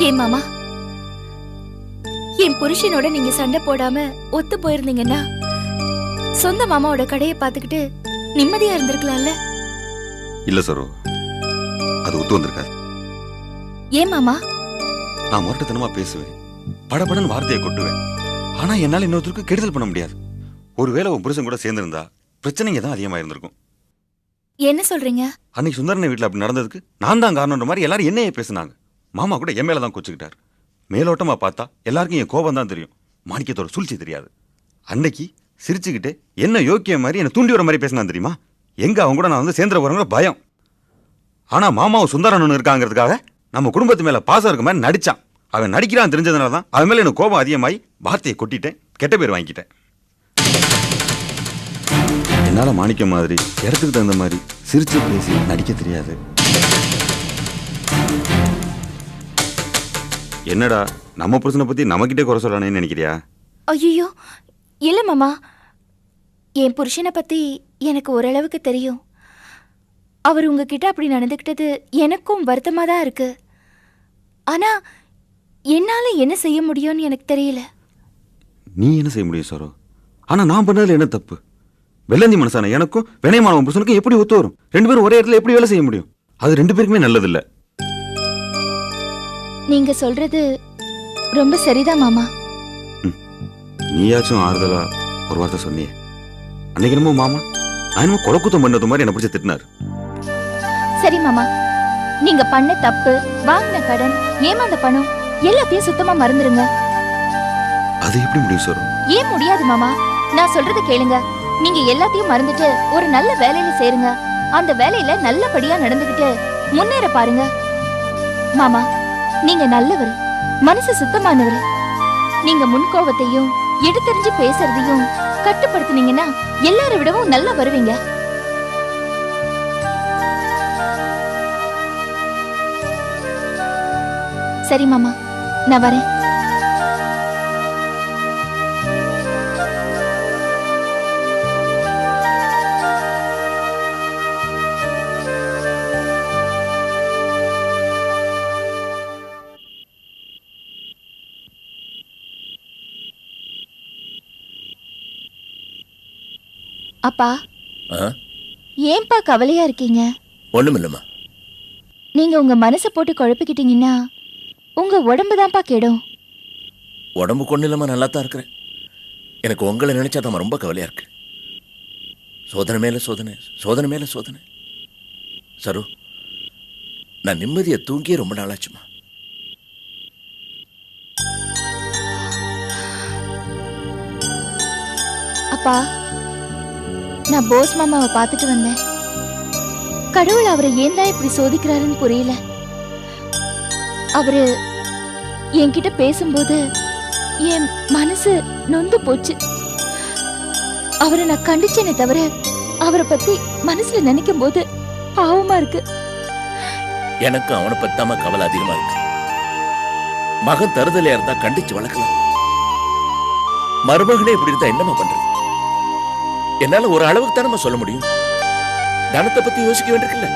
ஏன் மாமா, என் புருஷனோட நீங்க சண்டை போடாம ஒத்து போயிருந்தீங்கன்னா சொந்த மாமாவோட கடையை பார்த்துக்கிட்டு நிம்மதியா இருந்திருக்கலாம்ல. இல்ல சரோ, அது ஒத்து வந்திருக்காது. ஏன் மாமா? நான் முரட்டுத்தனமா பேசுவேன், படபடன்னு வார்த்தையை கொட்டுவேன். ஆனா என்னால இன்னொருத்தருக்கு கெடுதல் பண்ண முடியாது. ஒருவேளை உன் புருஷன் கூட சேர்ந்திருந்தா பிரச்சனைங்க தான் அதிகமா இருந்திருக்கும். என்ன சொல்றீங்க? அன்னைக்கு சுந்தரனை வீட்டுல அப்படி நடந்ததுக்கு நான் தான் காரணம்ன்ற மாதிரி எல்லாரும் என்னையே பேசினாங்க. மாமா கூட என் மேலதான் கொச்சுக்கிட்டார். மேலோட்டமா பார்த்தா எல்லாருக்கும் என் கோபம் தான் தெரியும், மாணிக்கத்தோட சூழ்ச்சி தெரியாது. அன்னைக்கு சிரிச்சுக்கிட்டு என்ன யோக்கிய மாதிரி என்ன தூண்டி வர மாதிரி பேசினான் தெரியுமா? எங்க அவங்க கூட நான் வந்து சேர்ந்துட போறவங்க பயம். ஆனா மாமாவும் சுந்தரன் இருக்காங்கிறதுக்காக நம்ம குடும்பத்து மேல பாசம் இருக்க மாதிரி நடிச்சான். அவன் நடிக்கிறான் தெரிஞ்சதுனால தான் அவன் மேல எனக்கு கோபம் அதிகமாகி வார்த்தையை கொட்டிட்டேன், கெட்ட பேர் வாங்கிட்டேன். என்னால மாணிக்க மாதிரி இடத்துக்கு தகுந்த மாதிரி சிரிச்சு பேசி நடிக்க தெரியாது. என்னடா நம்ம புருஷனை பத்தி நம்மகிட்டே குறை சொல்லணும்னு நினைக்கிறியா? ஐயோ இல்ல மாமா, என் புருஷனை பத்தி எனக்கு ஓரளவுக்கு தெரியும். அவர் உங்ககிட்ட அப்படி நடந்துக்கிட்டது எனக்கும் வருத்தமா தான் இருக்கு. ஆனா என்னால என்ன செய்ய முடியும்னு எனக்கு தெரியல. நீ என்ன செய்ய முடியும் சரோ? ஆனா நான் பண்ணதுல என்ன தப்பு? வெள்ளந்தி மனசான எனக்கும் வினயமான புருஷனுக்கும் எப்படி ஒத்து வரும்? ரெண்டு பேரும் ஒரே இடத்துல எப்படி வேலை செய்ய முடியும்? அது ரெண்டு பேருக்குமே நல்லதில்ல. நீங்க சொல்றது ரொம்ப சரிதான் மாமா. நீயாச்சும் ஆறுதலா ஒரு வார்த்தை சொன்னியே. அன்னைக்கு என்னமோ மாமா நான் என்னமோ கொலக்குத்தம் பண்ணது மாதிரி என்ன பிடிச்ச திட்டினார். சரி மாமா, நீங்க பண்ண தப்பு, வாங்கின கடன், ஏமாந்த பணம் எல்லாத்தையும் சுத்தமா மறந்துருங்க. அது எப்படி முடியும் சார்? ஏன் முடியாது மாமா? நான் சொல்றத கேளுங்க. நீங்க எல்லாத்தையும் மறந்துட்டு ஒரு நல்ல வேலையில சேருங்க. அந்த வேலையில நல்லபடியா நடந்துகிட்டு முன்னேற பாருங்க. மாமா, நீங்க நல்லவர், மனசு சுத்தமானவர். நீங்க முன்கோபத்தையும் எடுத்தறிஞ்சு பேசுறதையும் கட்டுப்படுத்தினீங்கன்னா எல்லாரை விடவும் நல்லா வருவீங்க. சரி மாமா, நான் வரேன். அப்பா, ஏன்பா கவலையா இருக்கீங்க? ஒண்ணுமில்லம்மா. நீங்க உங்க மனசை போட்டு குழப்பிக்கிட்டீங்கன்னா உங்க உடம்பு தான்ப்பா கெடும். உடம்பு கொண்டு இல்லாம நல்லா தான் இருக்கிறேன். எனக்கு உங்களை நினைச்சாதான் ரொம்ப கவலையா இருக்கு. சோதனை மேல சோதனை, சோதனை மேல சோதனை. சரு, நான் நிம்மதியை தூங்கியே ரொம்ப நாளாச்சுமா. அப்பா, நான் போஸ் மாமாவை பார்த்துட்டு வந்தேன். கடவுள் அவரை ஏன் தான் இப்படி சோதிக்கிறாருன்னு புரியல. அவரு என்கிட்ட பேசும்போது என் மனசு நொந்து போச்சு. அவரை நான் கண்டிச்சேனே தவிர அவரை பத்தி மனசுல நினைக்கும் போது பாவமா இருக்கு. எனக்கு அவனை பத்தாம கவலை அதிகமா இருக்கு. மகன் தருதலையா இருந்தா கண்டிச்சு வளர்க்கலாம். மருமகனே இப்படி இருந்தா என்னமா பண்றது? என்னால ஒரு அளவுக்கு தானே சொல்ல முடியும். தனத்தை பத்தி யோசிக்க வேண்டியிருக்குல்ல.